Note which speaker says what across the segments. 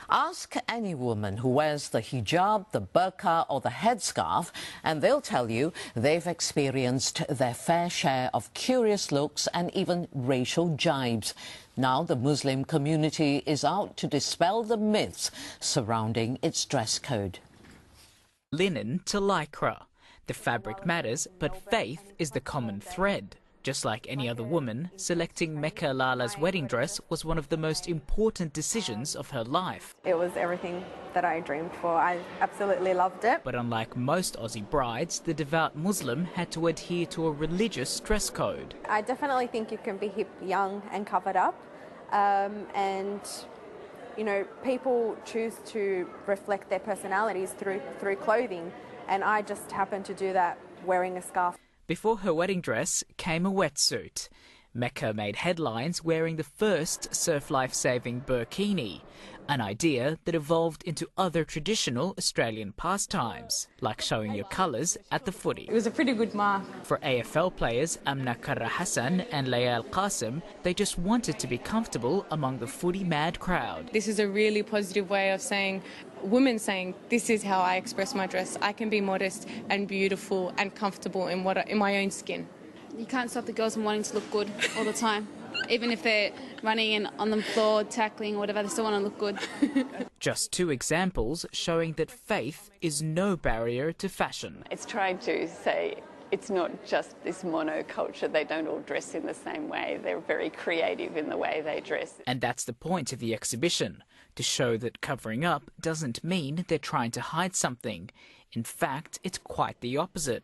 Speaker 1: Ask any woman who wears the hijab, the burqa or the headscarf and they'll tell you they've experienced their fair share of curious looks and even racial jibes. Now the Muslim community is out to dispel the myths surrounding its dress code.
Speaker 2: Linen to lycra. The fabric matters, but faith is the common thread. Just like any other woman, selecting Mecca Lala's wedding dress was one of the most important decisions of her life.
Speaker 3: It was everything that I dreamed for. I absolutely loved it.
Speaker 2: But unlike most Aussie brides, the devout Muslim had to adhere to a religious dress code.
Speaker 3: I definitely think you can be hip, young and covered up. And, you know, people choose to reflect their personalities through clothing. And I just happened to do that wearing a scarf.
Speaker 2: Before her wedding dress came a wetsuit. Mecca made headlines wearing the first surf life-saving burkini, an idea that evolved into other traditional Australian pastimes, like showing your colours at the footy.
Speaker 4: It was a pretty good mark.
Speaker 2: For AFL players Amna Karra Hassan and Layal Qasim, they just wanted to be comfortable among the footy-mad crowd.
Speaker 4: This is a really positive way of saying, women saying, this is how I express my dress. I can be modest and beautiful and comfortable in my own skin.
Speaker 5: You can't stop the girls from wanting to look good all the time. Even if they're running and on the floor, tackling, whatever, they still want to look good.
Speaker 2: Just two examples showing that faith is no barrier to fashion.
Speaker 6: It's trying to say it's not just this monoculture. They don't all dress in the same way. They're very creative in the way they dress.
Speaker 2: And that's the point of the exhibition, to show that covering up doesn't mean they're trying to hide something. In fact, it's quite the opposite.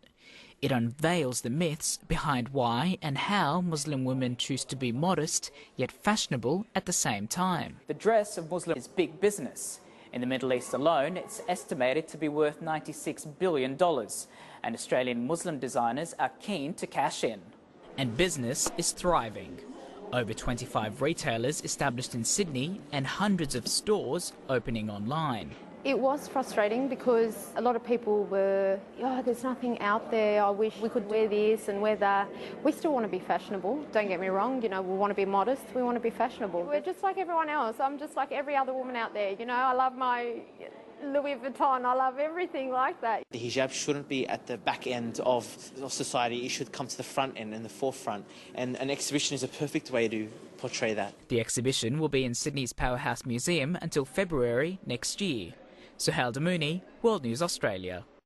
Speaker 2: It unveils the myths behind why and how Muslim women choose to be modest yet fashionable at the same time.
Speaker 7: The dress of Muslims is big business. In the Middle East alone, it's estimated to be worth $96 billion, and Australian Muslim designers are keen to cash in.
Speaker 2: And business is thriving. Over 25 retailers established in Sydney and hundreds of stores opening online.
Speaker 8: It was frustrating because a lot of people were, oh, there's nothing out there, I wish we could wear this and wear that. We still want to be fashionable, don't get me wrong, you know, we want to be modest, we want to be fashionable. We're just like everyone else, I'm just like every other woman out there, you know, I love my Louis Vuitton, I love everything like that.
Speaker 9: The hijab shouldn't be at the back end of society, it should come to the front end and the forefront, and an exhibition is a perfect way to portray that.
Speaker 2: The exhibition will be in Sydney's Powerhouse Museum until February next year. Suhail Damouni, World News Australia.